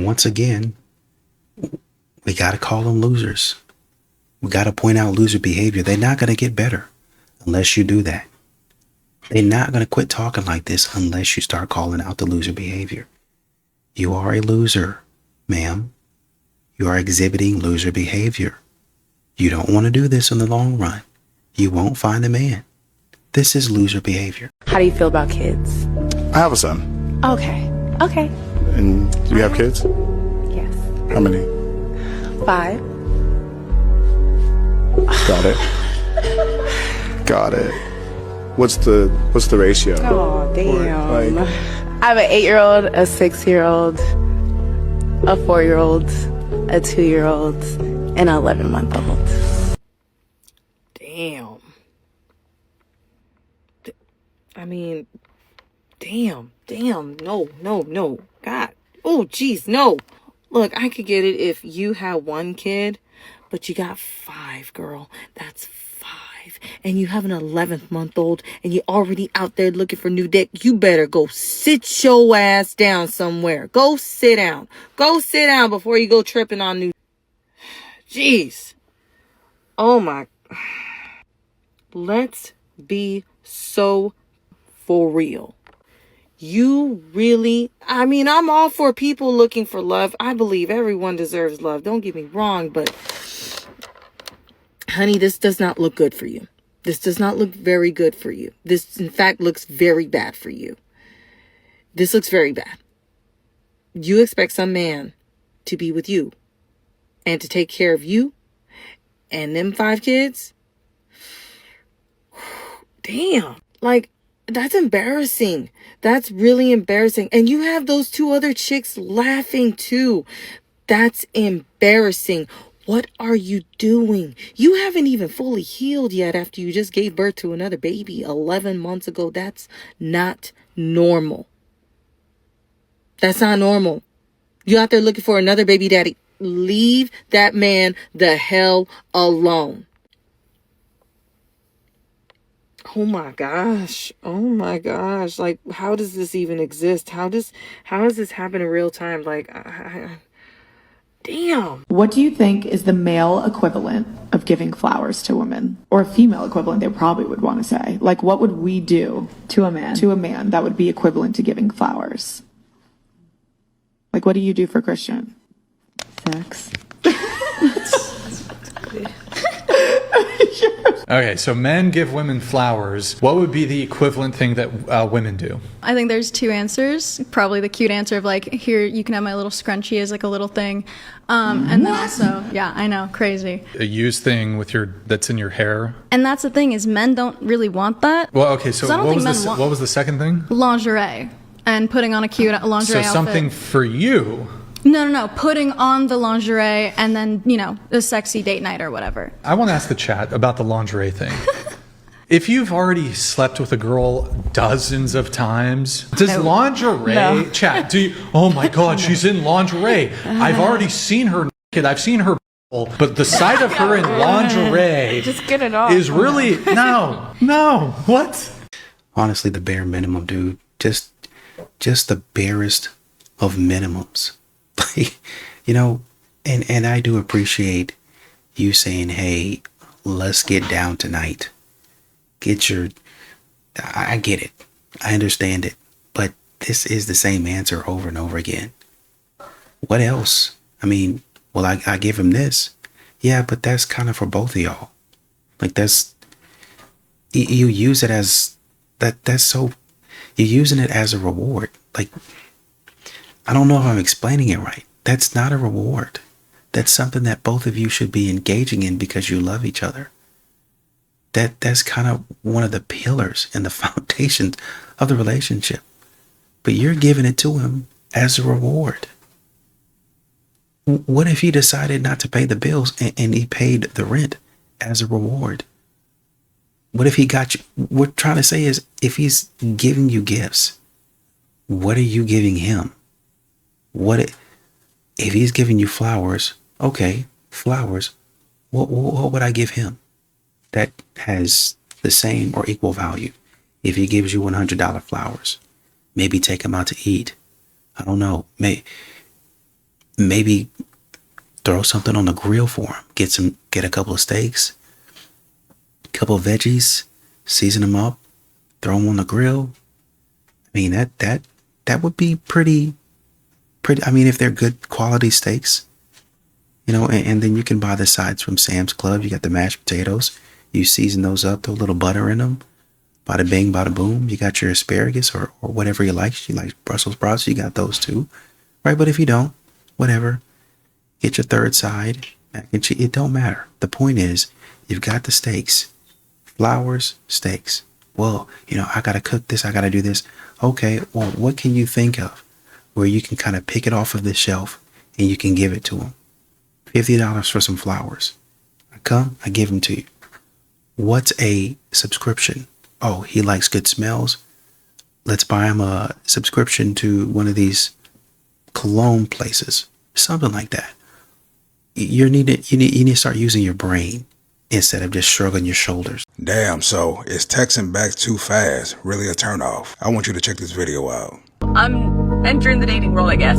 And once again, we got to call them losers. We got to point out loser behavior. They're not going to get better unless you do that. They're not going to quit talking like this unless you start calling out the loser behavior. You are a loser, ma'am. You are exhibiting loser behavior. You don't want to do this in the long run. You won't find the man. This is loser behavior. How do you feel about kids? I have a son. Okay. Okay. And do you have kids? Yes. How many? 5. Got it. Got it. What's the ratio? Oh, damn. Like, I have an 8-year-old, a 6-year-old, a 4-year-old, a 2-year-old, and an 11-month-old. Damn. I mean, damn. No. God. Oh, jeez, no. Look, I could get it if you had 1 kid, but you got 5, girl. That's 5. And you have an 11th-month-old, and you're already out there looking for new dick. You better go sit your ass down somewhere. Go sit down. Go sit down before you go tripping on new. Jeez. Oh, my. Let's be so for real. You really, I mean, I'm all for people looking for love. I believe everyone deserves love. Don't get me wrong, but honey, this does not look good for you. This does not look very good for you. This, in fact, looks very bad for you. This looks very bad. You expect some man to be with you and to take care of you and them 5 kids? Damn. Like, that's embarrassing. That's really embarrassing. And you have those 2 other chicks laughing too. That's embarrassing. What are you doing? You haven't even fully healed yet after you just gave birth to another baby 11 months ago. That's not normal. That's not normal. You out there looking for another baby daddy. Leave that man the hell alone. Oh my gosh. Like, how does this even exist? How does this happen in real time? Like, damn. What do you think is the male equivalent of giving flowers to women? Or a female equivalent, they probably would want to say. Like, what would we do to a man that would be equivalent to giving flowers? Like, what do you do for Christian? Sex. Okay, so men give women flowers. What would be the equivalent thing that women do? I think there's 2 answers. Probably the cute answer of like, here, you can have my little scrunchie as like a little thing. And then also, yeah, I know, crazy. A used thing with that's in your hair. And that's the thing is men don't really want that. Well, okay, so what was the second thing? Lingerie. And putting on a cute lingerie outfit. So something for you. No. Putting on the lingerie and then, a sexy date night or whatever. I want to ask the chat about the lingerie thing. If you've already slept with a girl dozens of times, does lingerie, chat, oh my God, she's in lingerie. I've already seen her naked. I've seen her, but the sight of her in lingerie Just get it off. is really, no, what? Honestly, the bare minimum, dude. Just the barest of minimums. And I do appreciate you saying, hey, let's get down tonight. I get it. I understand it. But this is the same answer over and over again. What else? I mean, well, I give him this. Yeah, but that's kind of for both of y'all. Like, you use it as, you're using it as a reward. Like, I don't know if I'm explaining it right. That's not a reward. That's something that both of you should be engaging in because you love each other. That's kind of one of the pillars and the foundations of the relationship. But you're giving it to him as a reward. What if he decided not to pay the bills and he paid the rent as a reward? What if he got you? What we're trying to say is, if he's giving you gifts, what are you giving him? If he's giving you flowers, okay, flowers, what would I give him that has the same or equal value? If he gives you $100 flowers, maybe take him out to eat. I don't know. Maybe throw something on the grill for him. Get a couple of steaks, a couple of veggies, season them up, throw them on the grill. I mean, that would be pretty. I mean, if they're good quality steaks, and then you can buy the sides from Sam's Club. You got the mashed potatoes. You season those up, throw a little butter in them. Bada bing, bada boom. You got your asparagus or whatever you like. You like Brussels sprouts, you got those too. Right? But if you don't, whatever. Get your third side, mac and cheese. It don't matter. The point is, you've got the steaks. Flowers, steaks. Well, I got to cook this. I got to do this. Okay, well, what can you think of where you can kind of pick it off of the shelf and you can give it to them? $50 for some flowers. I give them to you. What's a subscription? Oh, he likes good smells. Let's buy him a subscription to one of these cologne places. Something like that. You need to start using your brain instead of just shrugging your shoulders. Damn, so is texting back too fast really a turnoff? I want you to check this video out. I'm entering the dating world, I guess.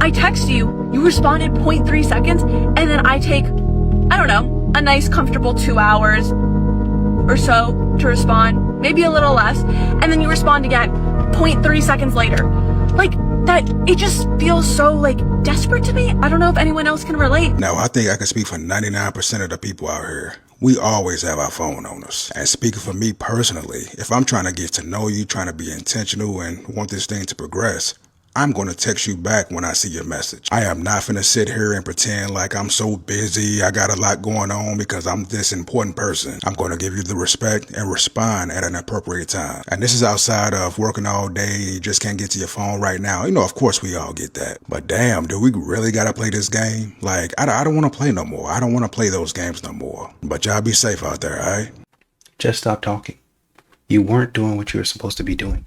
I text you, you responded 0.3 seconds, and then I take, I don't know, a nice comfortable 2 hours or so to respond, maybe a little less, and then you respond again 0.3 seconds later. Like, that, it just feels so, desperate to me. I don't know if anyone else can relate. Now, I think I can speak for 99% of the people out here. We always have our phone on us. And speaking for me personally, if I'm trying to get to know you, trying to be intentional and want this thing to progress, I'm going to text you back when I see your message. I am not finna sit here and pretend like I'm so busy, I got a lot going on because I'm this important person. I'm going to give you the respect and respond at an appropriate time. And this is outside of working all day, you just can't get to your phone right now. Of course we all get that. But damn, do we really got to play this game? Like, I don't want to play no more. I don't want to play those games no more. But y'all be safe out there, alright? Just stop talking. You weren't doing what you were supposed to be doing.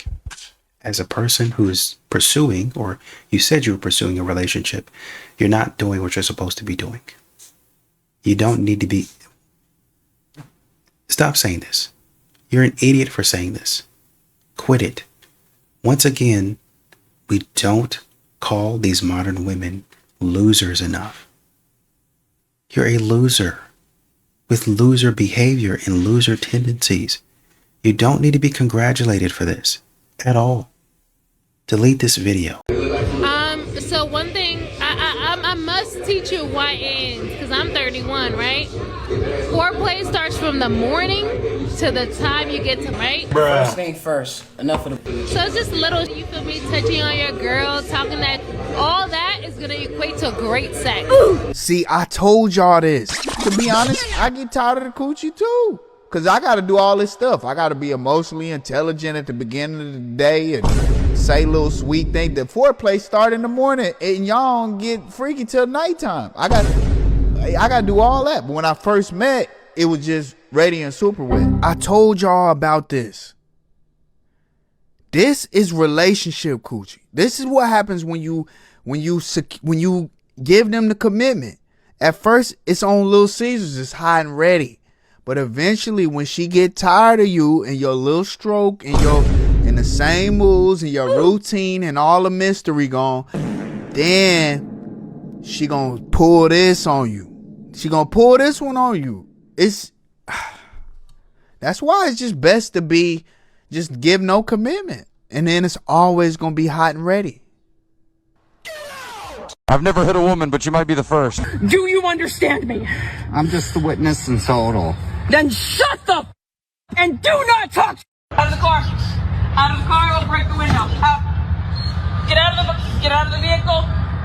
As a person who's pursuing, or you said you were pursuing a relationship, you're not doing what you're supposed to be doing. You don't need to be. Stop saying this. You're an idiot for saying this. Quit it. Once again, we don't call these modern women losers enough. You're a loser with loser behavior and loser tendencies. You don't need to be congratulated for this at all. Delete this video. So one thing, I must teach you YNs, because I'm 31, right? Foreplay starts from the morning to the time you get to, right? First thing first, enough of the... So it's just little, you feel me, touching on your girl, talking that, all that is gonna equate to great sex. See, I told y'all this. To be honest, I get tired of the coochie too. Cause I gotta do all this stuff. I gotta be emotionally intelligent at the beginning of the day and say little sweet things. The foreplay start in the morning and y'all don't get freaky till nighttime. I gotta do all that. But when I first met, it was just ready and super wet. I told y'all about this. This is relationship coochie. This is what happens when you give them the commitment. At first, it's on Little Caesars. It's hot and ready. But eventually, when she get tired of you and your little stroke and your in the same moves and your routine and all the mystery gone, then she gonna pull this on you. She gonna pull this one on you. That's why it's just best to just give no commitment, and then it's always gonna be hot and ready. I've never hit a woman, but you might be the first. Do you understand me? I'm just the witness in total. Then shut the f and do not talk. Out of the car. Out of the car or break the window. Out. Get out of the vehicle.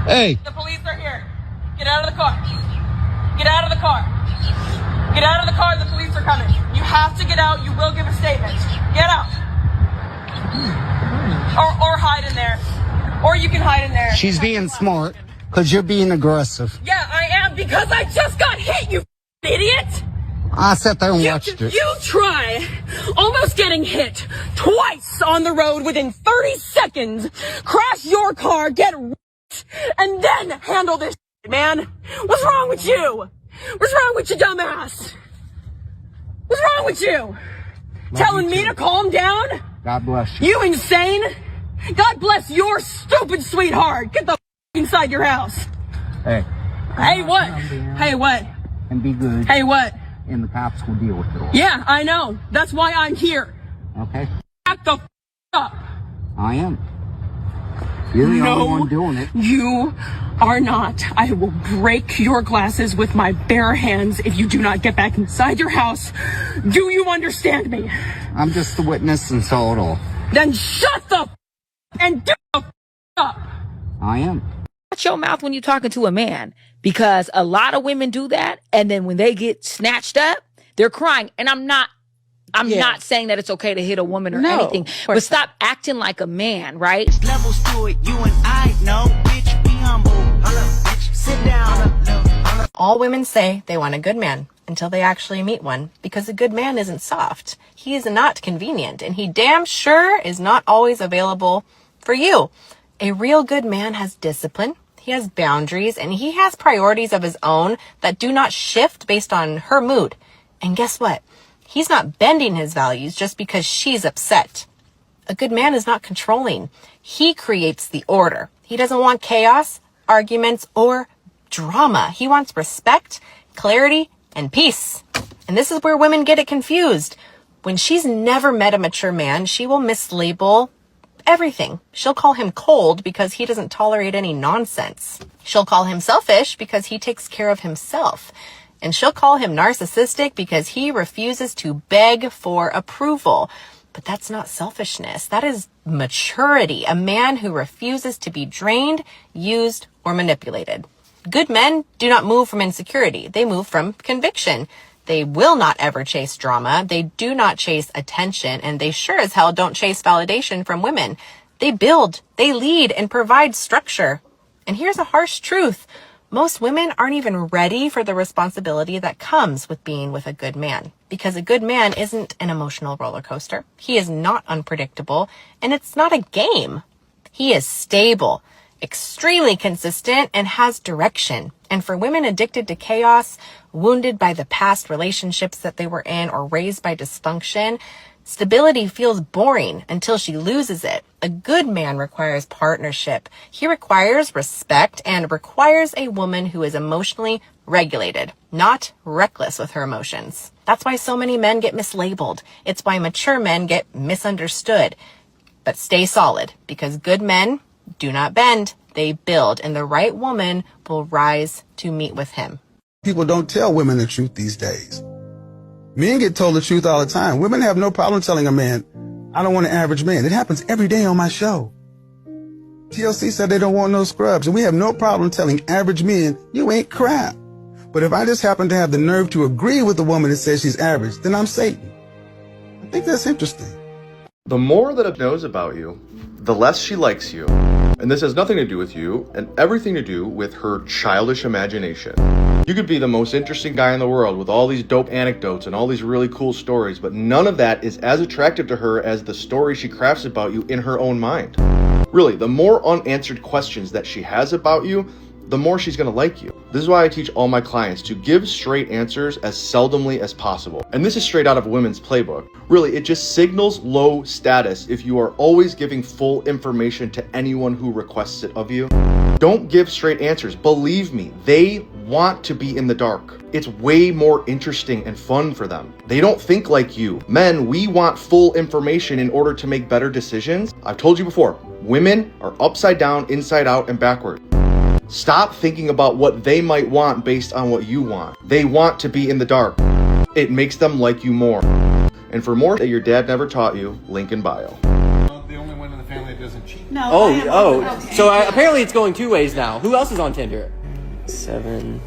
Hey. The police are here. Get out of the car. Get out of the car. Get out of the car. The police are coming. You have to get out. You will give a statement. Get out. Or hide in there. Or you can hide in there. She's being smart because you're being aggressive. Yeah, I am, because I just got hit, you idiot. I sat there and watched it. You try almost getting hit twice on the road within 30 seconds, crash your car, get and then handle this man. What's wrong with you? What's wrong with you, dumbass? What's wrong with you? Telling me to calm down? God bless you. You insane? God bless your stupid sweetheart. Get the inside your house. Hey. Hey, what? Hey, what? And be good. Hey, what? And the cops will deal with it all. Yeah, I know. That's why I'm here. Okay? Back the up. I am. You're the only one doing it. You are not. I will break your glasses with my bare hands if you do not get back inside your house. Do you understand me? I'm just the witness and saw it all. Then shut the and do the up. I am. Watch your mouth when you're talking to a man, because a lot of women do that, and then when they get snatched up, they're crying. And I'm not saying that it's okay to hit a woman or anything, but stop acting like a man, right? Levels to it, you and I know, bitch, be humble. Bitch, sit down. All women say they want a good man until they actually meet one, because a good man isn't soft. He is not convenient, and he damn sure is not always available for you. A real good man has discipline, he has boundaries, and he has priorities of his own that do not shift based on her mood. And guess what? He's not bending his values just because she's upset. A good man is not controlling. He creates the order. He doesn't want chaos, arguments, or drama. He wants respect, clarity, and peace. And this is where women get it confused. When she's never met a mature man, she will mislabel everything. She'll call him cold because he doesn't tolerate any nonsense. She'll call him selfish because he takes care of himself. And she'll call him narcissistic because he refuses to beg for approval. But that's not selfishness. That is maturity. A man who refuses to be drained, used, or manipulated. Good men do not move from insecurity. They move from conviction. They will not ever chase drama. They do not chase attention, and they sure as hell don't chase validation from women. They build, they lead, and provide structure. And here's a harsh truth. Most women aren't even ready for the responsibility that comes with being with a good man, because a good man isn't an emotional roller coaster. He is not unpredictable, and it's not a game. He is stable, extremely consistent, and has direction. And for women addicted to chaos, wounded by the past relationships that they were in, or raised by dysfunction, stability feels boring until she loses it. A good man requires partnership. He requires respect and requires a woman who is emotionally regulated, not reckless with her emotions. That's why so many men get mislabeled. It's why mature men get misunderstood. But stay solid, because good men do not bend, they build, and the right woman will rise to meet with him. People don't tell women the truth these days. Men get told the truth all the time. Women have no problem telling a man, I don't want an average man. It happens every day on my show. TLC said they don't want no scrubs, and we have no problem telling average men, you ain't crap. But if I just happen to have the nerve to agree with a woman that says she's average, then I'm Satan. I think that's interesting. The more that it knows about you, the less she likes you. And this has nothing to do with you and everything to do with her childish imagination. You could be the most interesting guy in the world with all these dope anecdotes and all these really cool stories, but none of that is as attractive to her as the story she crafts about you in her own mind. Really, the more unanswered questions that she has about you, the more she's gonna like you. This is why I teach all my clients to give straight answers as seldomly as possible. And this is straight out of Women's Playbook. Really, it just signals low status if you are always giving full information to anyone who requests it of you. Don't give straight answers. Believe me, they want to be in the dark. It's way more interesting and fun for them. They don't think like you. Men, we want full information in order to make better decisions. I've told you before, women are upside down, inside out, and backward. Stop thinking about what they might want based on what you want. They want to be in the dark. It makes them like you more. And for more that your dad never taught you, link in bio. The only one in the family that doesn't cheat. No. So apparently it's going two ways now. Who else is on Tinder? 7.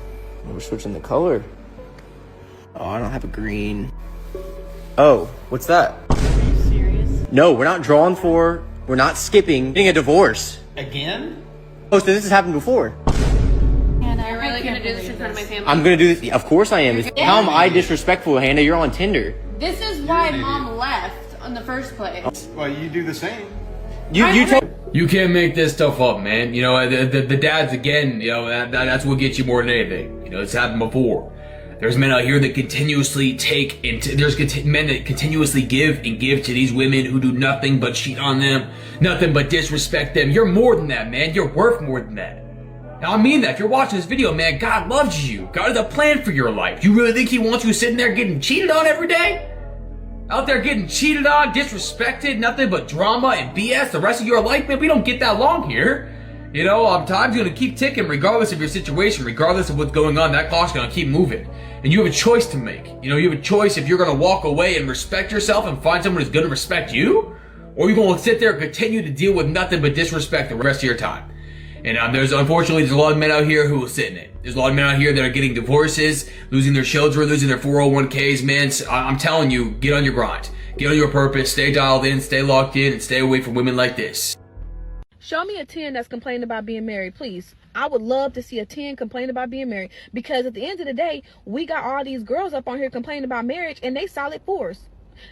We're switching the color. Oh, I don't have a green. Oh, what's that? Are you serious? No, we're not drawing for. We're not skipping. Getting a divorce. Again? Oh, so this has happened before. Hannah, you're really gonna do this in front of my family? I'm gonna do this. Of course I am. How am I disrespectful, Hannah? You're on Tinder. This is why mom left in the first place. Well, you do the same. You can't make this stuff up, man. You know, the dads, again, you know, that's what gets you more than anything. You know, it's happened before. There's men out here that continuously take, and there's men that continuously give and give to these women who do nothing but cheat on them, nothing but disrespect them. You're more than that, man. You're worth more than that. Now, I mean that. If you're watching this video, man, God loves you. God has a plan for your life. You really think he wants you sitting there getting cheated on every day? Out there getting cheated on, disrespected, nothing but drama and BS the rest of your life? Man, we don't get that long here. You know, time's gonna keep ticking regardless of your situation, regardless of what's going on. That clock's gonna keep moving. And you have a choice to make. You know, you have a choice if you're gonna walk away and respect yourself and find someone who's gonna respect you, or you're gonna sit there and continue to deal with nothing but disrespect the rest of your time. And unfortunately, there's a lot of men out here who will sit in it. There's a lot of men out here that are getting divorces, losing their children, losing their 401ks. Man, I'm telling you, get on your grind. Get on your purpose, stay dialed in, stay locked in, and stay away from women like this. Show me a 10 that's complaining about being married, please. I would love to see a 10 complain about being married, because at the end of the day, we got all these girls up on here complaining about marriage, and they solid 4s.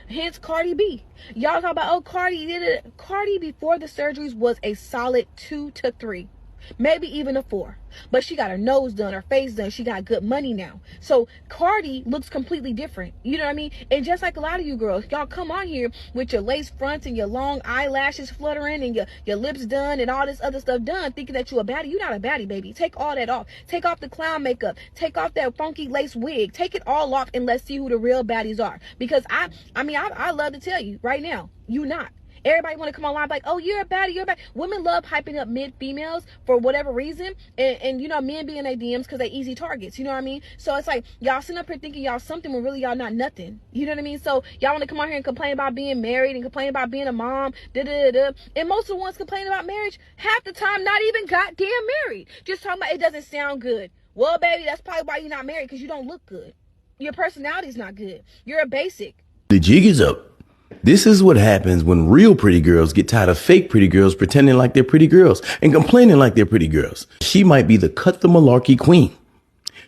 Hence Cardi B. Y'all talk about, oh, Cardi did it. Cardi before the surgeries was a solid 2 to 3. Maybe even a 4. But she got her nose done, her face done. She got good money now. So Cardi looks completely different. You know what I mean? And just like a lot of you girls, y'all come on here with your lace fronts and your long eyelashes fluttering and your lips done and all this other stuff done, thinking that you a baddie. You're not a baddie, baby. Take all that off. Take off the clown makeup. Take off that funky lace wig. Take it all off and let's see who the real baddies are. Because I love to tell you right now, you not. Everybody want to come online like, oh, you're a baddie, you're a baddie. Women love hyping up mid-females for whatever reason. And you know, men be in their DMs because they easy targets. You know what I mean? So it's like, y'all sitting up here thinking y'all something when really y'all not nothing. You know what I mean? So y'all want to come out here and complain about being married and complain about being a mom. And most of the ones complaining about marriage, half the time not even goddamn married. Just talking about it doesn't sound good. Well, baby, that's probably why you're not married, because you don't look good. Your personality's not good. You're a basic. The jig is up. This is what happens when real pretty girls get tired of fake pretty girls pretending like they're pretty girls and complaining like they're pretty girls. She might be the cut the malarkey queen.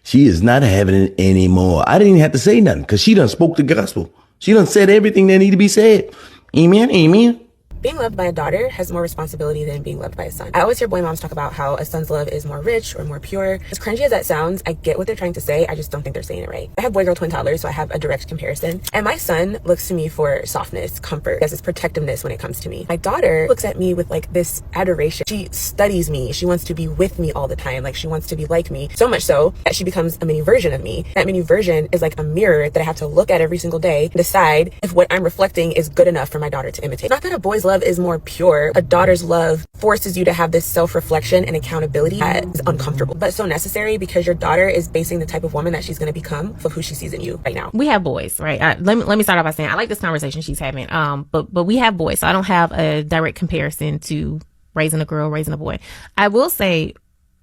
She is not having it anymore. I didn't even have to say nothing because she done spoke the gospel. She done said everything that need to be said. Amen, amen. Being loved by a daughter has more responsibility than being loved by a son. I always hear boy moms talk about how a son's love is more rich or more pure. As cringy as that sounds, I get what they're trying to say. I just don't think they're saying it right. I have boy-girl twin toddlers, so I have a direct comparison. And my son looks to me for softness, comfort, as his protectiveness when it comes to me. My daughter looks at me with like this adoration. She studies me. She wants to be with me all the time. Like she wants to be like me. So much so that she becomes a mini version of me. That mini version is like a mirror that I have to look at every single day and decide if what I'm reflecting is good enough for my daughter to imitate. Not that a boy's love is more pure. A daughter's love forces you to have this self-reflection and accountability that is uncomfortable, but so necessary, because your daughter is basing the type of woman that she's going to become of who she sees in you right now. We have boys, right? Let me start off by saying I like this conversation she's having. But we have boys, so I don't have a direct comparison to raising a girl, raising a boy. I will say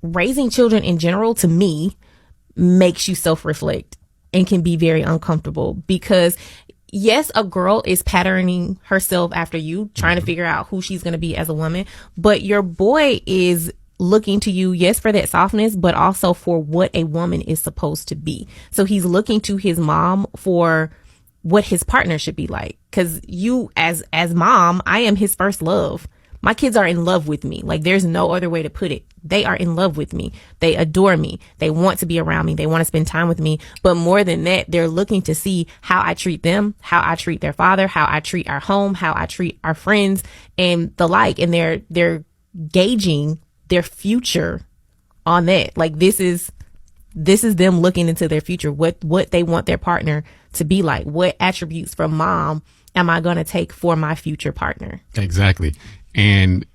raising children in general, to me, makes you self-reflect and can be very uncomfortable, because yes, a girl is patterning herself after you, trying to figure out who she's going to be as a woman. But your boy is looking to you, yes, for that softness, but also for what a woman is supposed to be. So he's looking to his mom for what his partner should be like. Because you, as mom, I am his first love. My kids are in love with me. Like, there's no other way to put it. They are in love with me. They adore me. They want to be around me. They want to spend time with me. But more than that, they're looking to see how I treat them, how I treat their father, how I treat our home, how I treat our friends and the like. And they're gauging their future on that. Like, this is them looking into their future, what they want their partner to be like. What attributes from mom am I going to take for my future partner? Exactly. And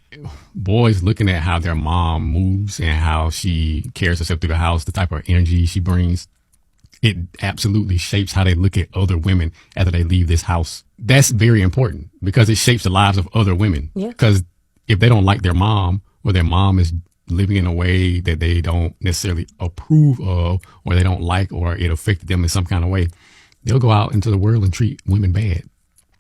boys looking at how their mom moves and how she carries herself through the house, the type of energy she brings, it absolutely shapes how they look at other women after they leave this house. That's very important because it shapes the lives of other women. Yeah. Because if they don't like their mom, or their mom is living in a way that they don't necessarily approve of, or they don't like, or it affected them in some kind of way, they'll go out into the world and treat women bad.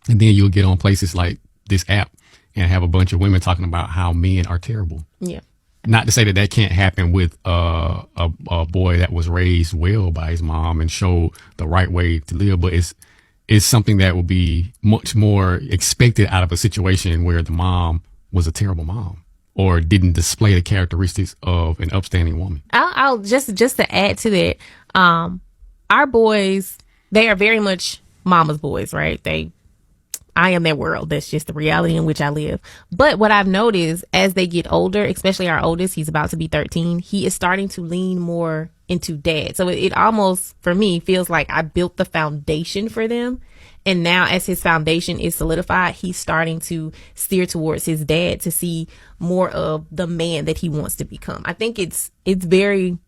And then you'll get on places like this app and have a bunch of women talking about how men are terrible. Yeah. Not to say that can't happen with a boy that was raised well by his mom and showed the right way to live, but it's something that will be much more expected out of a situation where the mom was a terrible mom or didn't display the characteristics of an upstanding woman. I'll just to add to that, our boys, they are very much mama's boys, right? I am their world. That's just the reality in which I live. But what I've noticed as they get older, especially our oldest, he's about to be 13, he is starting to lean more into dad. So it almost, for me, feels like I built the foundation for them. And now as his foundation is solidified, he's starting to steer towards his dad to see more of the man that he wants to become. I think it's very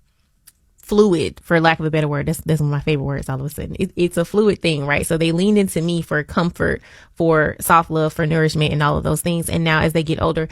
fluid, for lack of a better word. That's one of my favorite words all of a sudden. It's a fluid thing, right? So they leaned into me for comfort, for soft love, for nourishment, and all of those things. And now as they get older,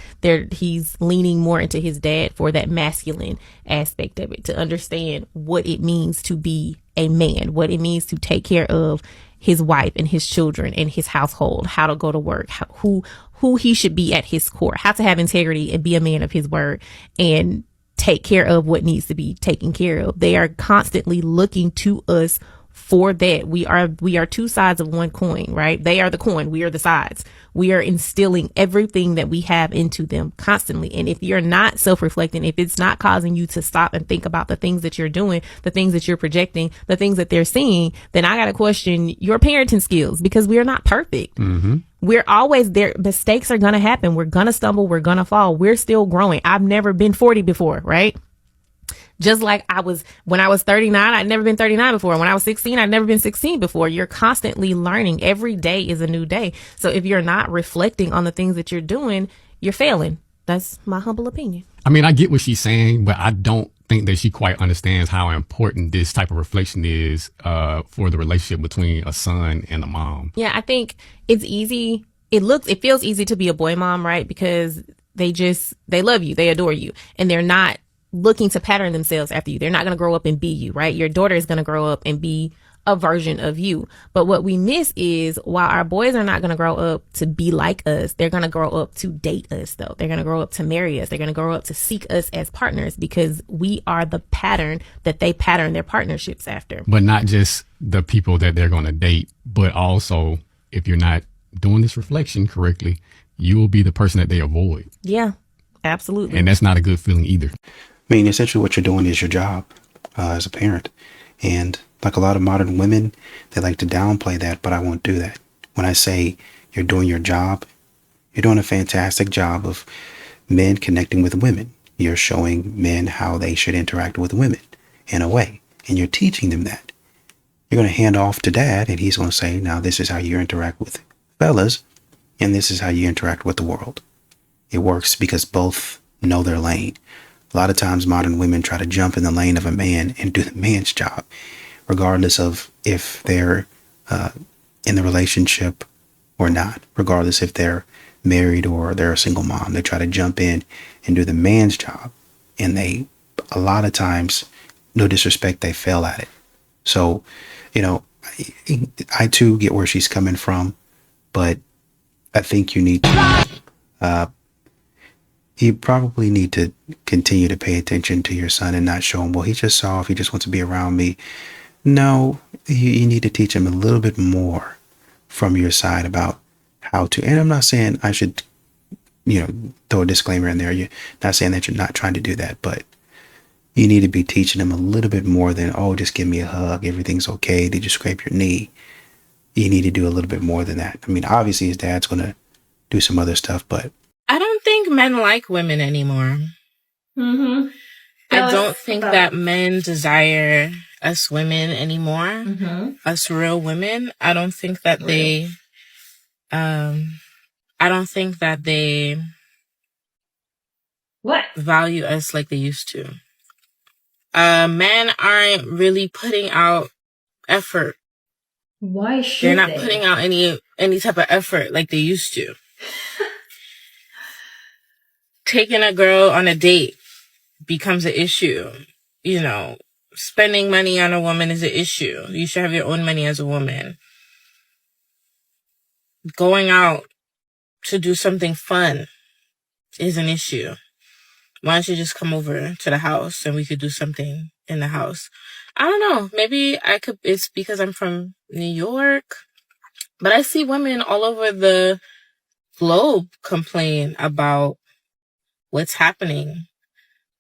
he's leaning more into his dad for that masculine aspect of it, to understand what it means to be a man, what it means to take care of his wife and his children and his household, how to go to work, who he should be at his core, how to have integrity and be a man of his word, and take care of what needs to be taken care of. They are constantly looking to us for that. We are two sides of one coin, right? They are the coin. We are the sides. We are instilling everything that we have into them constantly. And if you're not self-reflecting, if it's not causing you to stop and think about the things that you're doing, the things that you're projecting, the things that they're seeing, then I got to question your parenting skills, because we are not perfect. Mm-hmm. We're always there. Mistakes are going to happen. We're going to stumble. We're going to fall. We're still growing. I've never been 40 before, right? Just like when I was 39, I'd never been 39 before. When I was 16, I'd never been 16 before. You're constantly learning. Every day is a new day. So if you're not reflecting on the things that you're doing, you're failing. That's my humble opinion. I mean, I get what she's saying, but I don't think that she quite understands how important this type of reflection is for the relationship between a son and a mom. Yeah, I think it's easy. It feels easy to be a boy mom, right? Because they love you. They adore you. And they're not looking to pattern themselves after you. They're not going to grow up and be you, right? Your daughter is going to grow up and be a version of you. But what we miss is, while our boys are not going to grow up to be like us, they're going to grow up to date us, though. They're going to grow up to marry us. They're going to grow up to seek us as partners, because we are the pattern that they pattern their partnerships after. But not just the people that they're going to date, but also, if you're not doing this reflection correctly, you will be the person that they avoid. Yeah, absolutely. And that's not a good feeling either. I mean, essentially what you're doing is your job as a parent. And like a lot of modern women, they like to downplay that, but I won't do that. When I say you're doing your job, you're doing a fantastic job of men connecting with women. You're showing men how they should interact with women in a way, and you're teaching them that. You're going to hand off to dad, and he's going to say, now this is how you interact with fellas, and this is how you interact with the world. It works because both know their lane. A lot of times modern women try to jump in the lane of a man and do the man's job, regardless of if they're in the relationship or not, regardless if they're married or they're a single mom. They try to jump in and do the man's job. And they, a lot of times, no disrespect, they fail at it. So, I too get where she's coming from, but I think you need to you probably need to continue to pay attention to your son and not show him, well, he's just soft, he just wants to be around me. No, you need to teach him a little bit more from your side about how to, and I'm not saying I should, throw a disclaimer in there. You're not saying that you're not trying to do that, but you need to be teaching him a little bit more than, oh, just give me a hug, everything's okay, did you scrape your knee? You need to do a little bit more than that. I mean, obviously his dad's going to do some other stuff, but I don't think men like women anymore. Mm-hmm. I don't think that men desire us women anymore. Mm-hmm. Us real women. I don't think that they What? value us like they used to. Men aren't really putting out effort. Why should They're not they? putting out any type of effort like they used to. Taking a girl on a date becomes an issue. Spending money on a woman is an issue. You should have your own money as a woman. Going out to do something fun is an issue. Why don't you just come over to the house and we could do something in the house? I don't know. Maybe it's because I'm from New York, but I see women all over the globe complain about what's happening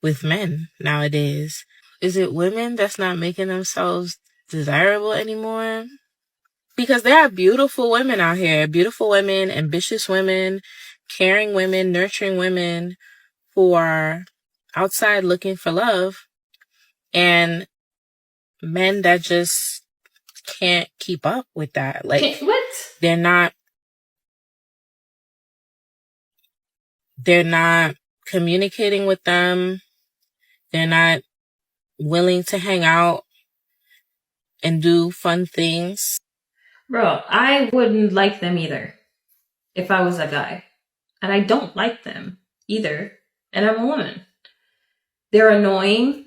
with men nowadays. Is it women that's not making themselves desirable anymore? Because there are beautiful women out here, beautiful women, ambitious women, caring women, nurturing women who are outside looking for love, and men that just can't keep up with that. Like, What? they're not communicating with them. They're not willing to hang out and do fun things. Bro, I wouldn't like them either if I was a guy. And I don't like them either. And I'm a woman. They're annoying.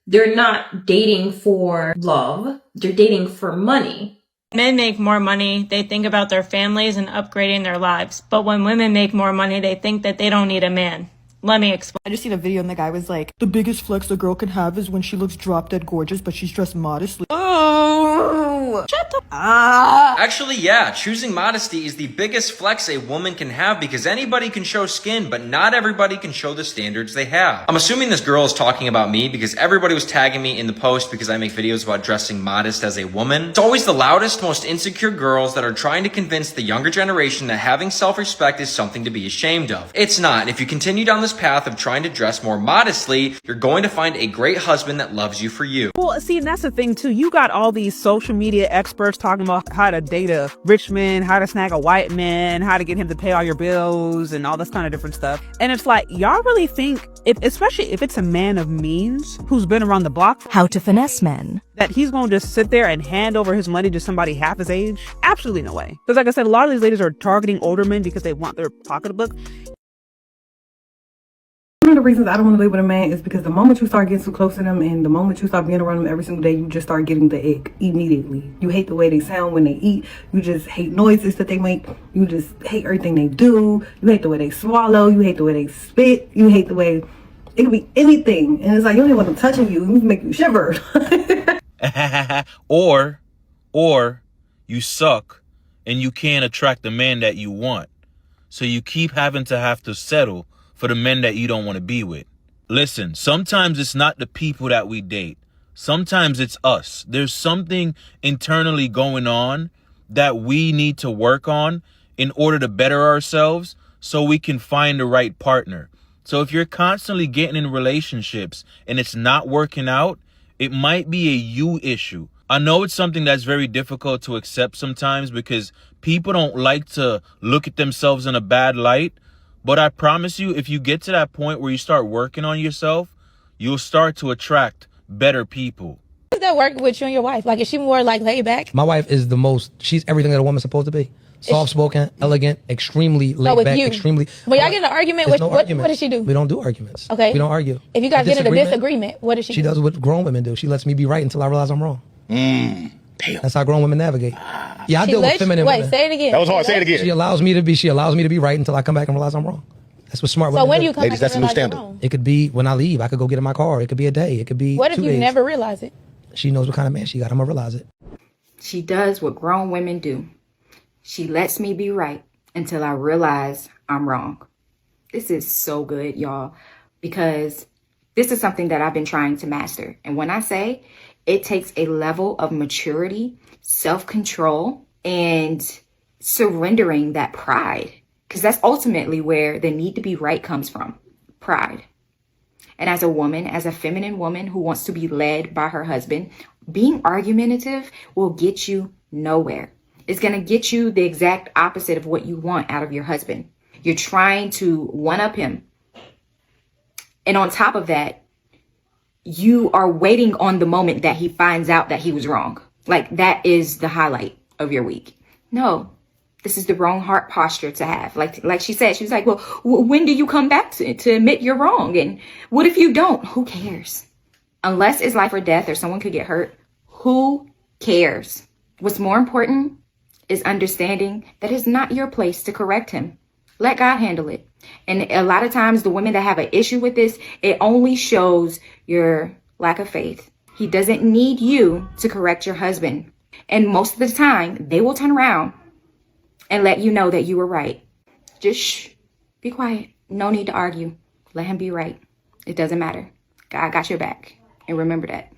They're not dating for love. They're dating for money. Men make more money, they think about their families and upgrading their lives. But when women make more money, they think that they don't need a man. Let me explain. I just seen a video and the guy was like, the biggest flex a girl can have is when she looks drop dead gorgeous, but she's dressed modestly. Oh, shut the Actually, yeah, choosing modesty is the biggest flex a woman can have because anybody can show skin, but not everybody can show the standards they have. I'm assuming this girl is talking about me because everybody was tagging me in the post because I make videos about dressing modest as a woman. It's always the loudest, most insecure girls that are trying to convince the younger generation that having self-respect is something to be ashamed of. It's not, and if you continue down this path of trying to dress more modestly, you're going to find a great husband that loves you for you. Well, see, and that's the thing too. You got all these social media experts talking about how to date a rich man, how to snag a white man, how to get him to pay all your bills and all this kind of different stuff. And it's like, y'all really think, especially if it's a man of means who's been around the block, how to finesse men, that he's going to just sit there and hand over his money to somebody half his age? Absolutely no way. Because like I said, a lot of these ladies are targeting older men because they want their pocketbook. One of the reasons I don't want to live with a man is because the moment you start getting too close to them and the moment you start being around them every single day, you just start getting the ick immediately. You hate the way they sound when they eat. You just hate noises that they make. You just hate everything they do. You hate the way they swallow. You hate the way they spit. You hate the way, it could be anything. And it's like, you don't even want them touching you. It make you shiver. or you suck and you can't attract the man that you want. So you keep having to settle for the men that you don't want to be with. Listen, sometimes it's not the people that we date. Sometimes it's us. There's something internally going on that we need to work on in order to better ourselves so we can find the right partner. So if you're constantly getting in relationships and it's not working out, it might be a you issue. I know it's something that's very difficult to accept sometimes because people don't like to look at themselves in a bad light. But I promise you, if you get to that point where you start working on yourself, you'll start to attract better people. How does that work with you and your wife? Like, is she more like laid back? My wife is she's everything that a woman's supposed to be. Soft-spoken, elegant, extremely laid back, extremely. When y'all get in an argument, what does she do? We don't do arguments. Okay. We don't argue. If you guys get in a disagreement, what does she do? She does what grown women do. She lets me be right until I realize I'm wrong. Damn. That's how grown women navigate. Yeah, I deal with feminine women. Wait, say it again. That was hard. Say it again. She allows me to be right until I come back and realize I'm wrong. That's what smart women do. So when do you come back and realize you're wrong? It could be when I leave. I could go get in my car. It could be a day. It could be What if 2 you days. never realize it? She knows what kind of man she got. I'm going to realize it. She does what grown women do. She lets me be right until I realize I'm wrong. This is so good, y'all, because this is something that I've been trying to master. And when I say it takes a level of maturity, self-control, and surrendering that pride, because that's ultimately where the need to be right comes from, pride. And as a woman, as a feminine woman who wants to be led by her husband, being argumentative will get you nowhere. It's going to get you the exact opposite of what you want out of your husband. You're trying to one-up him. And on top of that, you are waiting on the moment that he finds out that he was wrong. Like, that is the highlight of your week. No, this is the wrong heart posture to have. Like she said, she was like, well, when do you come back to admit you're wrong? And what if you don't? Who cares? Unless it's life or death or someone could get hurt, who cares? What's more important is understanding that it's not your place to correct him. Let God handle it. And a lot of times the women that have an issue with this, it only shows your lack of faith. He doesn't need you to correct your husband. And most of the time, they will turn around and let you know that you were right. Just shh, be quiet. No need to argue. Let him be right. It doesn't matter. God got your back. And remember that.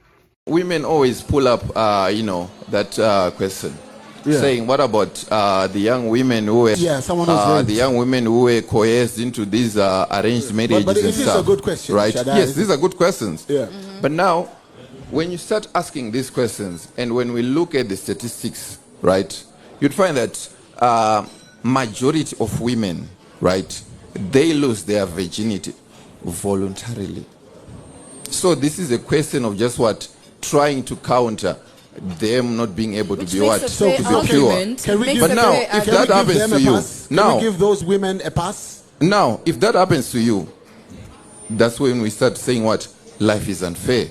Women always pull up, that question. saying, what about the young women who were, the young women who were coerced into these arranged marriages but and this stuff? is a good question, right? Shaddai. Yes, these are good questions. Yeah. But now, when you start asking these questions, and when we look at the statistics, right, you'd find that majority of women, right, they lose their virginity voluntarily. So this is a question of just what? Trying to counter them not being able to be what? So, To be pure. But now, if that happens to you, can we give those women a pass? now, if that happens to you, that's when we start saying what? Life is unfair.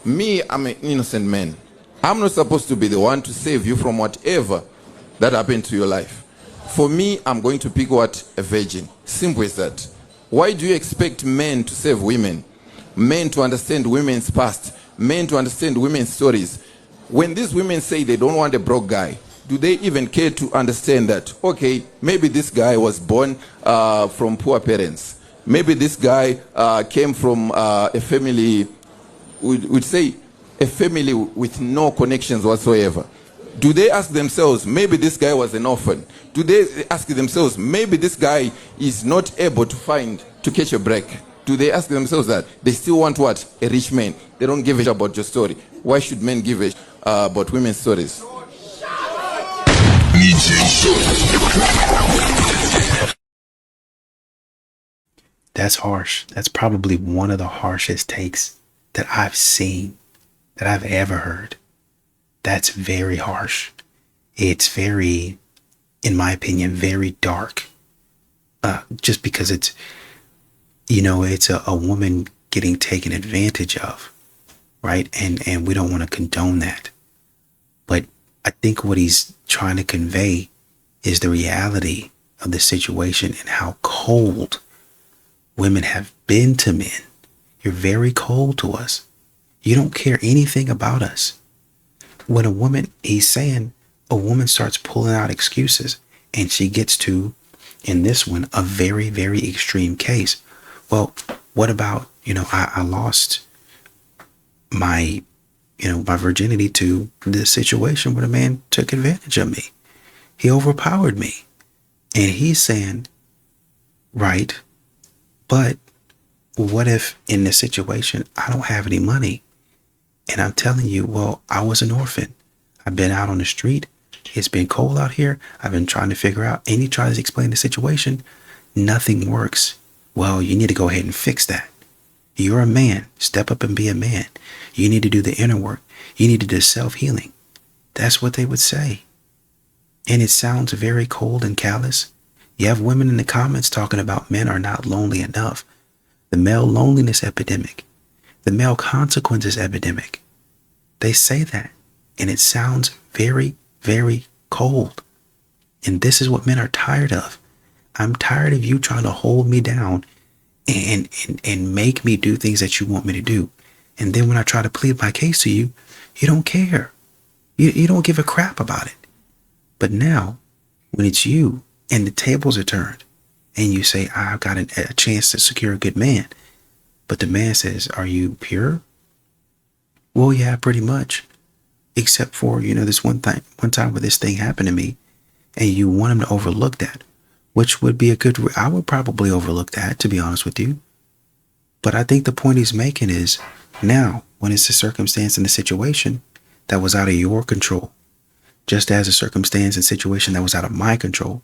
Me, I'm an innocent man. I'm not supposed to be the one to save you from whatever that happened to your life. For me, I'm going to pick what? A virgin. Simple as that. Why do you expect men to save women? Men to understand women's past. Men to understand women's stories. When these women say they don't want a broke guy, do they even care to understand that, okay, maybe this guy was born from poor parents. Maybe this guy came from a family, we'd say, a family with no connections whatsoever. Do they ask themselves, maybe this guy was an orphan? Do they ask themselves, maybe this guy is not able to catch a break? Do they ask themselves that? They still want what? A rich man. They don't give a shit about your story. Why should men give a shit about women's stories? That's harsh. That's probably one of the harshest takes that I've seen, that I've ever heard. That's very harsh. It's very, in my opinion, very dark. Just because it's, it's a woman getting taken advantage of, right? And we don't want to condone that. But I think what he's trying to convey is the reality of the situation and how cold women have been to men. You're very cold to us. You don't care anything about us. When a woman, he's saying a woman starts pulling out excuses and she gets to, in this one, a very, very extreme case. Well, what about, I lost my virginity to this situation where the man took advantage of me. He overpowered me. And he's saying, right, but what if in this situation, I don't have any money? And I'm telling you, well, I was an orphan. I've been out on the street. It's been cold out here. I've been trying to figure out, and he tries to explain the situation. Nothing works. Well, you need to go ahead and fix that. You're a man. Step up and be a man. You need to do the inner work. You need to do self-healing. That's what they would say. And it sounds very cold and callous. You have women in the comments talking about men are not lonely enough. The male loneliness epidemic. The male consequences epidemic. They say that. And it sounds very, very cold. And this is what men are tired of. I'm tired of you trying to hold me down and make me do things that you want me to do. And then when I try to plead my case to you, you don't care. You don't give a crap about it. But now, when it's you and the tables are turned and you say, I've got a chance to secure a good man. But the man says, are you pure? Well, yeah, pretty much. Except for, this one time where this thing happened to me and you want him to overlook that, which would be I would probably overlook that, to be honest with you. But I think the point he's making is now, when it's a circumstance and a situation that was out of your control, just as a circumstance and situation that was out of my control,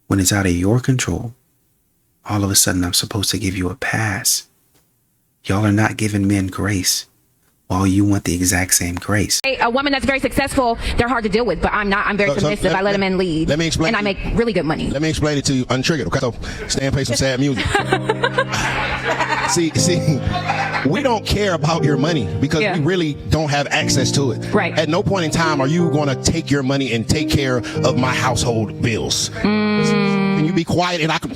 when it's out of your control, all of a sudden I'm supposed to give you a pass. Y'all are not giving men grace while you want the exact same grace. A woman that's very successful, they're hard to deal with, but I'm not. I'm very submissive. I let a man lead. Let me explain. And I make really good money. Let me explain it to you untriggered, okay? So, Stan, play some sad music. See, we don't care about your money because we really don't have access to it. Right. At no point in time are you going to take your money and take care of my household bills. Can you be quiet and I can...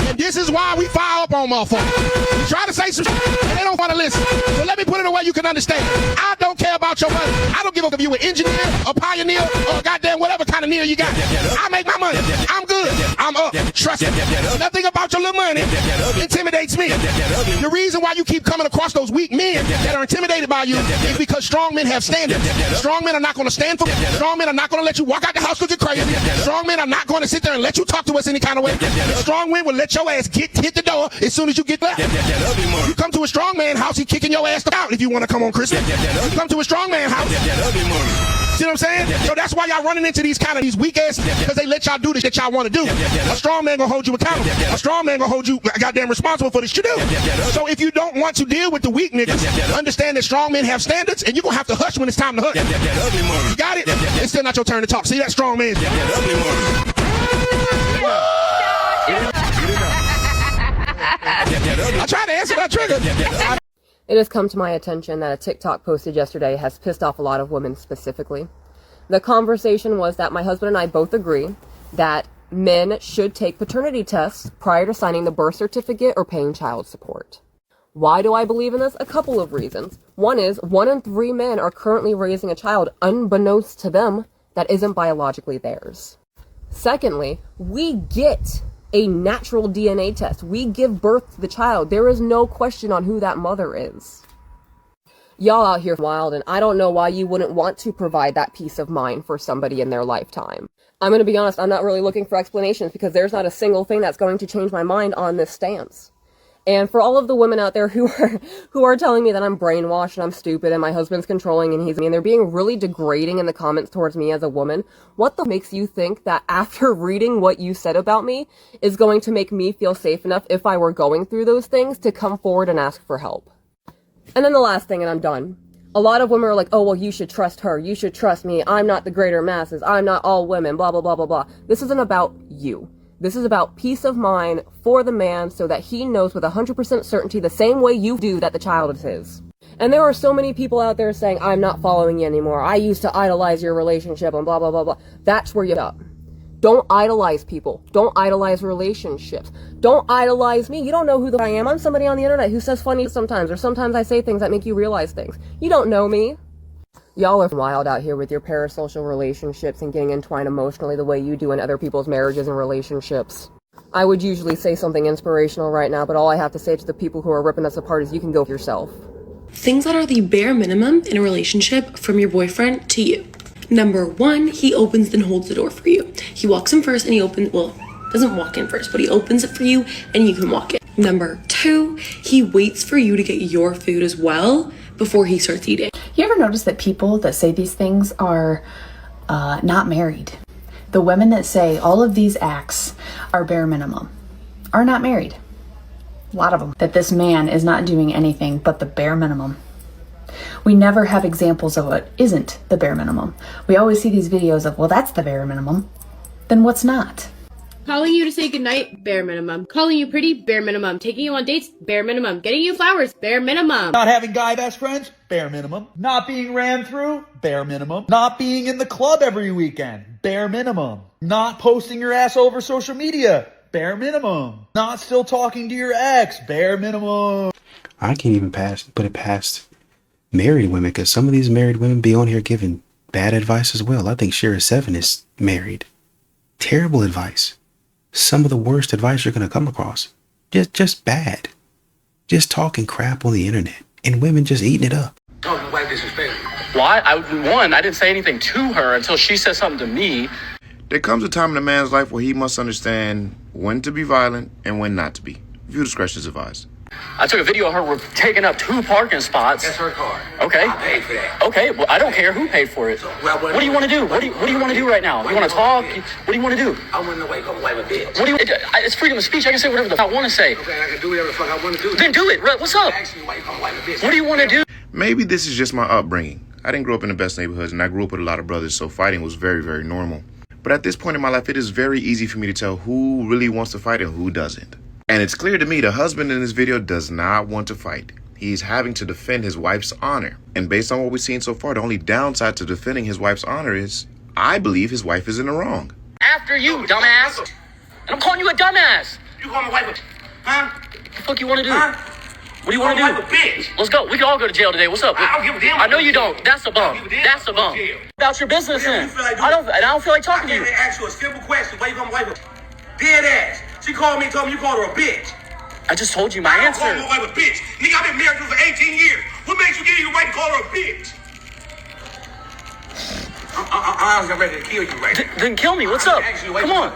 And this is why we fire up on motherfuckers. You try to say some shit and they don't want to listen. So let me put it away you can understand. I don't care about your money. I don't give a fuck if you an engineer, a pioneer, or a goddamn whatever kind of near you got. I make my money. I'm good. I'm up. Trust me. Nothing about your little money intimidates me. The reason why you keep coming across those weak men that are intimidated by you is because strong men have standards. Strong men are not going to stand for you. Strong men are not going to let you walk out the house because you're crazy. Strong men are not going to sit there and let you talk to us any kind of way. Strong men will let your ass hit the door as soon as you get left. You come to a strong man house, he kicking your ass out if you want to come on Christmas. You come to a strong man house. See what I'm saying? So that's why y'all running into these weak ass, because they let y'all do this that y'all want to do. A strong man gonna hold you accountable. A strong man gonna hold you goddamn responsible for this you do. So if you don't want to deal with the weak niggas, understand that strong men have standards, and you're gonna have to hush when it's time to hush. You got it? It's still not your turn to talk. See that strong man? I tried to answer that trigger. It has come to my attention that a TikTok posted yesterday has pissed off a lot of women specifically. The conversation was that my husband and I both agree that men should take paternity tests prior to signing the birth certificate or paying child support. Why do I believe in this? A couple of reasons. One is 1 in 3 men are currently raising a child unbeknownst to them that isn't biologically theirs. Secondly, we get a natural DNA test. We give birth to the child. There is no question on who that mother is. Y'all out here wild, and I don't know why you wouldn't want to provide that peace of mind for somebody in their lifetime. I'm going to be honest, I'm not really looking for explanations because there's not a single thing that's going to change my mind on this stance. And for all of the women out there who are telling me that I'm brainwashed and I'm stupid and my husband's controlling and they're being really degrading in the comments towards me as a woman, what the makes you think that after reading what you said about me is going to make me feel safe enough if I were going through those things to come forward and ask for help? And then the last thing, and I'm done. A lot of women are like, oh, well, you should trust her. You should trust me. I'm not the greater masses. I'm not all women, blah, blah, blah, blah, blah. This isn't about you. This is about peace of mind for the man so that he knows with 100% certainty the same way you do that the child is his. And there are so many people out there saying, I'm not following you anymore. I used to idolize your relationship and blah, blah, blah, blah. That's where you up. Don't idolize people. Don't idolize relationships. Don't idolize me. You don't know who I am. I'm somebody on the internet who says funny sometimes, or sometimes I say things that make you realize things. You don't know me. Y'all are wild out here with your parasocial relationships and getting entwined emotionally the way you do in other people's marriages and relationships. I would usually say something inspirational right now, but all I have to say to the people who are ripping us apart is you can go yourself. Things that are the bare minimum in a relationship from your boyfriend to you. Number 1, he opens and holds the door for you. He walks in first and he doesn't walk in first, but he opens it for you and you can walk in. Number 2, he waits for you to get your food as well before he starts eating. You ever notice that people that say these things are not married? The women that say all of these acts are bare minimum are not married. A lot of them. That this man is not doing anything but the bare minimum. We never have examples of what isn't the bare minimum. We always see these videos of, well, that's the bare minimum. Then what's not? Calling you to say goodnight, bare minimum. Calling you pretty, bare minimum. Taking you on dates, bare minimum. Getting you flowers, bare minimum. Not having guy best friends, bare minimum. Not being ran through, bare minimum. Not being in the club every weekend, bare minimum. Not posting your ass over social media, bare minimum. Not still talking to your ex, bare minimum. I can't even put it past married women, because some of these married women be on here giving bad advice as well. I think Shira 7 is married. Terrible advice. Some of the worst advice you're going to come across. Just bad. Just talking crap on the internet. And women just eating it up. Oh, my wife disrespectful. Well, I didn't say anything to her until she said something to me. There comes a time in a man's life where he must understand when to be violent and when not to be. Viewer discretion is advised. I took a video of her taking up 2 parking spots. That's her car. Okay. I paid for that. Okay. Well, I don't care who paid for it. So, what do you want to do? What do you want to do right now? You want to talk? What do you want to do? I want to wake up and wipe a bitch. It's freedom of speech. I can say whatever the fuck I want to say. Okay, I can do whatever the fuck I want to do. Then do it. What's up? What do you want to do? Maybe this is just my upbringing. I didn't grow up in the best neighborhoods, and I grew up with a lot of brothers, so fighting was very, very normal. But at this point in my life, it is very easy for me to tell who really wants to fight and who doesn't. And it's clear to me the husband in this video does not want to fight. He's having to defend his wife's honor. And based on what we've seen so far, the only downside to defending his wife's honor is, I believe his wife is in the wrong. After you, dumbass. And I'm calling you a dumbass. You call my wife a... Huh? What the fuck you want to do? Huh? What do you want to do? Let's go. We can all go to jail today. What's up? I don't give a damn. I know you don't. That's a bum. That's a bum. About your business then. I don't feel like talking to you. I ask you a simple question. Why you call my wife a dead ass? She called me and told me you called her a bitch. I just told you my answer. I don't call my wife a bitch. Nigga, I've been married to her for 18 years. What makes you give you the right to call her a bitch? I'm ready to kill you right now. Then kill me. What's up? Come on.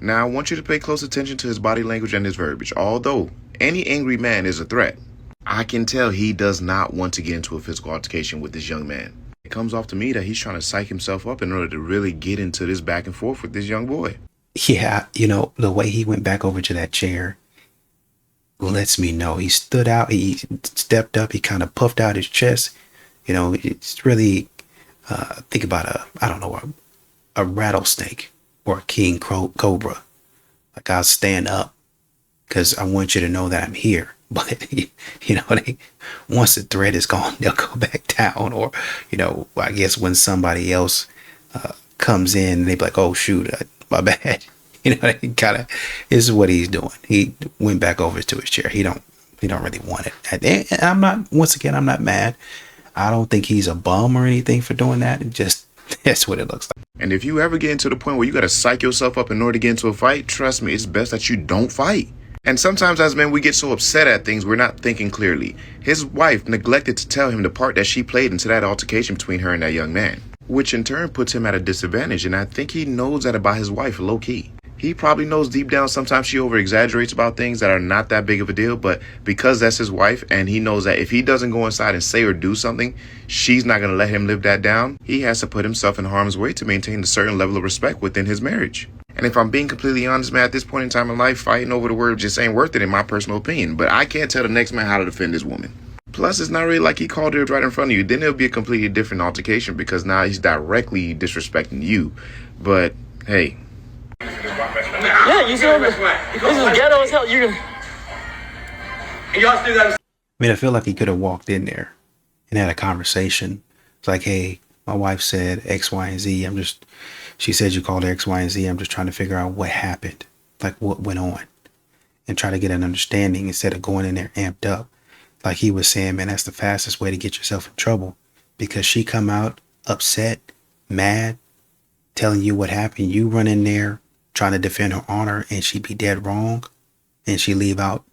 Now, I want you to pay close attention to his body language and his verbiage. Although any angry man is a threat, I can tell he does not want to get into a physical altercation with this young man. It comes off to me that he's trying to psych himself up in order to really get into this back and forth with this young boy. Yeah, you know, the way he went back over to that chair lets me know. He stood out, he stepped up, he kind of puffed out his chest. You know, it's really, think about a rattlesnake or a king cobra. Like, I'll stand up because I want you to know that I'm here. But, you know, once the threat is gone, they'll go back down. Or, you know, I guess when somebody else comes in, they be like, oh, shoot, my bad. You know, he kind of, this is what he's doing. He went back over to his chair. He don't really want it. And I'm not mad. I don't think he's a bum or anything for doing that. It just, that's what it looks like. And if you ever get into the point where you got to psych yourself up in order to get into a fight, trust me, it's best that you don't fight. And sometimes as men, we get so upset at things, we're not thinking clearly. His wife neglected to tell him the part that she played into that altercation between her and that young man, which in turn puts him at a disadvantage. And I think he knows that about his wife, low key. He probably knows deep down sometimes she over exaggerates about things that are not that big of a deal, but because that's his wife and he knows that if he doesn't go inside and say or do something, she's not going to let him live that down. He has to put himself in harm's way to maintain a certain level of respect within his marriage. And if I'm being completely honest, man, at this point in time in life, fighting over the word just ain't worth it in my personal opinion. But I can't tell the next man how to defend this woman. Plus, it's not really like he called her right in front of you. Then it'll be a completely different altercation because now he's directly disrespecting you. But, hey. Yeah, you see this is ghetto as hell. You're gonna... I mean, I feel like he could have walked in there and had a conversation. It's like, hey, my wife said X, Y, and Z. She said you called her X, Y, and Z. I'm just trying to figure out what happened, like what went on, and try to get an understanding instead of going in there amped up. Like he was saying, man, that's the fastest way to get yourself in trouble because she come out upset, mad, telling you what happened. You run in there trying to defend her honor and she be dead wrong and she leave out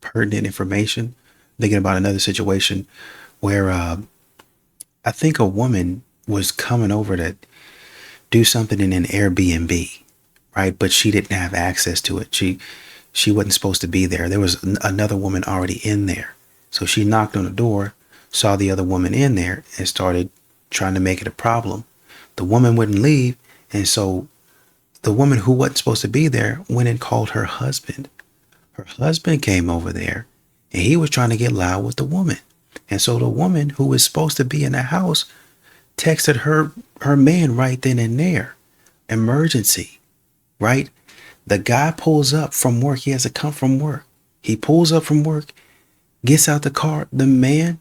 pertinent information. Thinking about another situation where I think a woman was coming over to do something in an Airbnb, right? But she didn't have access to it. She wasn't supposed to be there. There was another woman already in there. So she knocked on the door, saw the other woman in there and started trying to make it a problem. The woman wouldn't leave. And so the woman who wasn't supposed to be there went and called her husband. Her husband came over there and he was trying to get loud with the woman. And so the woman who was supposed to be in the house texted her man right then and there. Emergency, right? The guy pulls up from work. He has to come from work. He pulls up from work, gets out the car. The man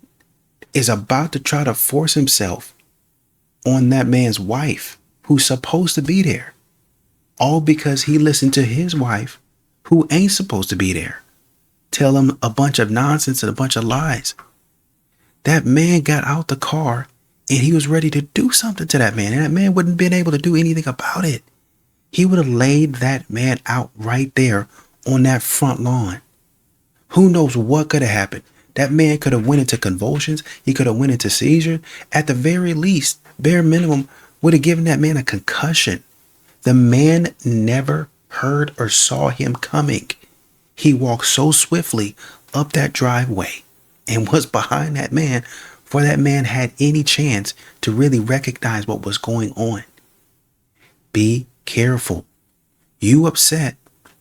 is about to try to force himself on that man's wife who's supposed to be there. All because he listened to his wife, who ain't supposed to be there, tell him a bunch of nonsense and a bunch of lies. That man got out the car and he was ready to do something to that man. And that man wouldn't have been able to do anything about it. He would have laid that man out right there on that front lawn. Who knows what could have happened? That man could have went into convulsions. He could have went into seizure. At the very least, bare minimum, would have given that man a concussion. The man never heard or saw him coming. He walked so swiftly up that driveway and was behind that man before that man had any chance to really recognize what was going on. Be careful. You upset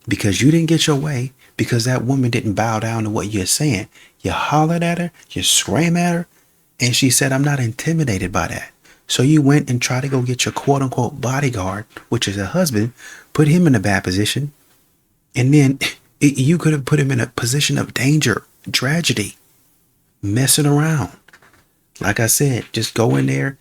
because you didn't get your way because that woman didn't bow down to what you're saying. You hollered at her, you screamed at her, and she said, I'm not intimidated by that. So you went and tried to go get your quote unquote bodyguard, which is a husband, put him in a bad position. And then you could have put him in a position of danger, tragedy, messing around. Like I said, just go in there,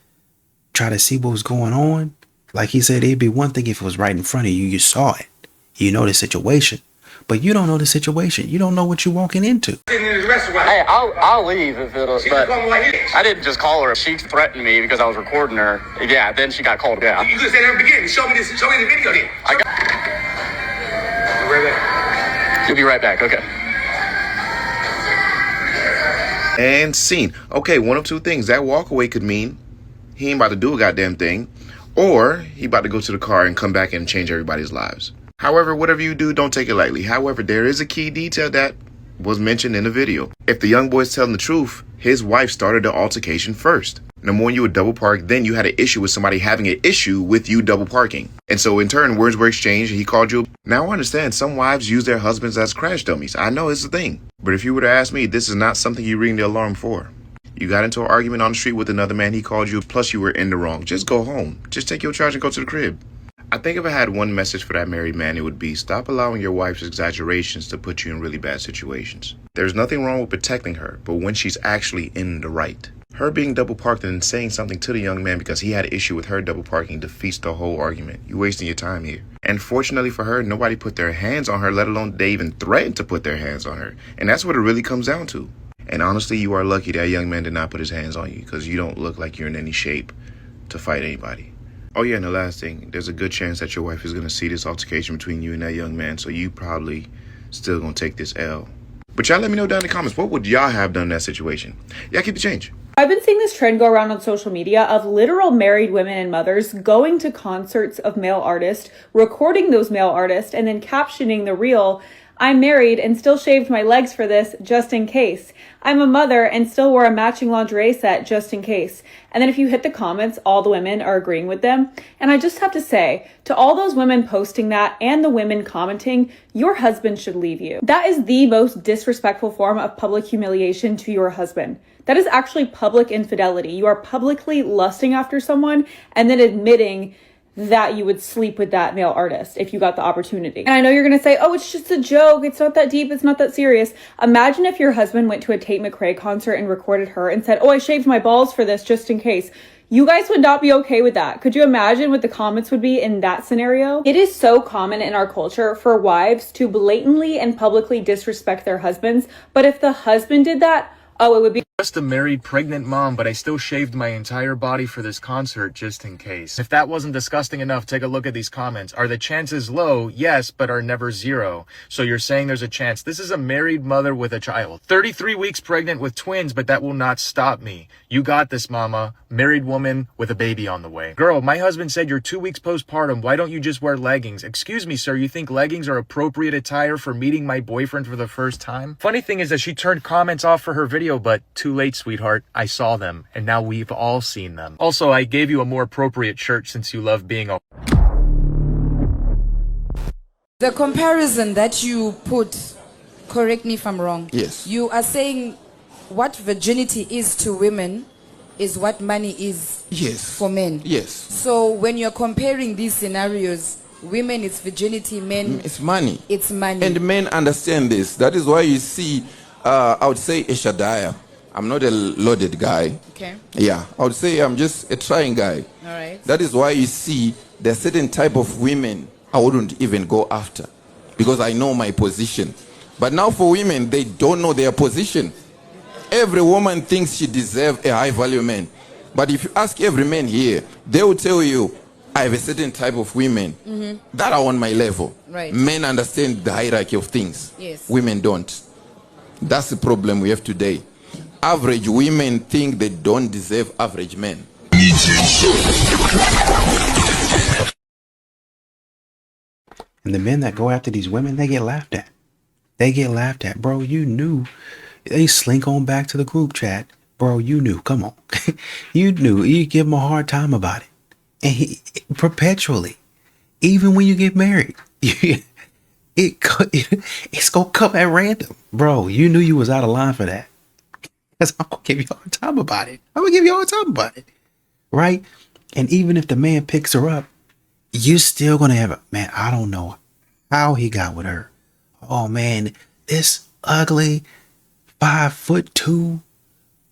try to see what was going on. Like he said, it'd be one thing if it was right in front of you, you saw it, you know the situation. but you don't know the situation. You don't know what you're walking into. Hey, I'll leave if it'll. But I didn't just call her. She threatened me because I was recording her. Yeah, then she got called. Yeah. You just said in the beginning. Show me the video then. You'll be right back. Okay. And scene. Okay, one of two things. That walkaway could mean he ain't about to do a goddamn thing, or he about to go to the car and come back and change everybody's lives. However, whatever you do, don't take it lightly. However, there is a key detail that was mentioned in the video. If the young boy's telling the truth, his wife started the altercation first. Number one, you would double park, then you had an issue with somebody having an issue with you double parking. And so in turn, words were exchanged, he called you. Now I understand some wives use their husbands as crash dummies. I know it's a thing. But if you were to ask me, this is not something you ring the alarm for. You got into an argument on the street with another man, he called you, plus you were in the wrong. Just go home. Just take your charge and go to the crib. I think if I had one message for that married man, it would be stop allowing your wife's exaggerations to put you in really bad situations. There's nothing wrong with protecting her, but when she's actually in the right. Her being double parked and saying something to the young man because he had an issue with her double parking defeats the whole argument. You're wasting your time here. And fortunately for her, nobody put their hands on her, let alone they even threatened to put their hands on her. And that's what it really comes down to. And honestly, you are lucky that young man did not put his hands on you because you don't look like you're in any shape to fight anybody. Oh yeah, and the last thing, there's a good chance that your wife is going to see this altercation between you and that young man, so you probably still going to take this L. But y'all let me know down in the comments, what would y'all have done in that situation? Y'all keep the change. I've been seeing this trend go around on social media of literal married women and mothers going to concerts of male artists, recording those male artists, and then captioning the reel, "I'm married and still shaved my legs for this just in case. I'm a mother and still wore a matching lingerie set just in case." And then if you hit the comments, all the women are agreeing with them. And I just have to say, to all those women posting that and the women commenting, your husband should leave you. That is the most disrespectful form of public humiliation to your husband. That is actually public infidelity. You are publicly lusting after someone and then admitting that you would sleep with that male artist if you got the opportunity. And I know you're gonna say, oh, it's just a joke. It's not that deep. It's not that serious. Imagine if your husband went to a Tate McRae concert and recorded her and said, oh, I shaved my balls for this just in case. You guys would not be okay with that. Could you imagine what the comments would be in that scenario? It is so common in our culture for wives to blatantly and publicly disrespect their husbands. But if the husband did that, oh, it would be just a married pregnant mom, but I still shaved my entire body for this concert just in case. If that wasn't disgusting enough, take a look at these comments. Are the chances low? Yes, but are never zero. So you're saying there's a chance. This is a married mother with a child. 33 weeks pregnant with twins, but that will not stop me. You got this, mama. Married woman with a baby on the way. Girl, my husband said you're 2 weeks postpartum. Why don't you just wear leggings? Excuse me, sir, you think leggings are appropriate attire for meeting my boyfriend for the first time? Funny thing is that she turned comments off for her video, but too late, sweetheart. I saw them, and now we've all seen them. Also, I gave you a more appropriate shirt since you love being a... The comparison that you put, correct me if I'm wrong. Yes. You are saying what virginity is to women is what money is for men. Yes. So when you're comparing these scenarios, women it's virginity, men it's money. It's money. And men understand this. That is why you see, I would say Eshadiah. I'm not a loaded guy. Okay. Yeah, I would say I'm just a trying guy. All right. That is why you see there's certain type of women I wouldn't even go after because I know my position. But now for women, they don't know their position. Every woman thinks she deserves a high value man. But if you ask every man here, they will tell you, I have a certain type of women that are on my level. Right. Men understand the hierarchy of things. Yes. Women don't. That's the problem we have today. Average women think they don't deserve average men. And the men that go after these women, they get laughed at. They get laughed at. Bro, you knew. They slink on back to the group chat. Bro, you knew. Come on. You knew. You give him a hard time about it. And he perpetually, even when you get married, it's going to come at random. Bro, you knew you was out of line for that. Because I'm going to give you a hard time about it. I'm going to give you a hard time about it. Right? And even if the man picks her up, you're still going to have a, man, I don't know how he got with her. Oh, man, this ugly 5'2"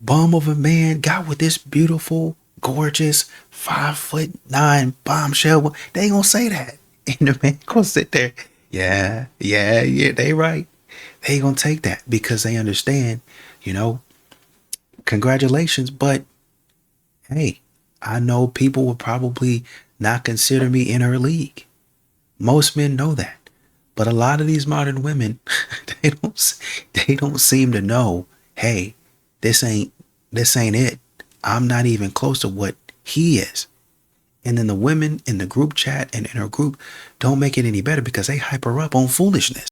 bum of a man got with this beautiful, gorgeous 5'9" bombshell. They ain't going to say that. And the man going to sit there Yeah, yeah, yeah, they right. They gonna take that because they understand, you know, congratulations, but hey, I know people will probably not consider me in her league. Most men know that. But a lot of these modern women, they don't seem to know, hey, this ain't it. I'm not even close to what he is. And then the women in the group chat and in her group don't make it any better because they hype her up on foolishness.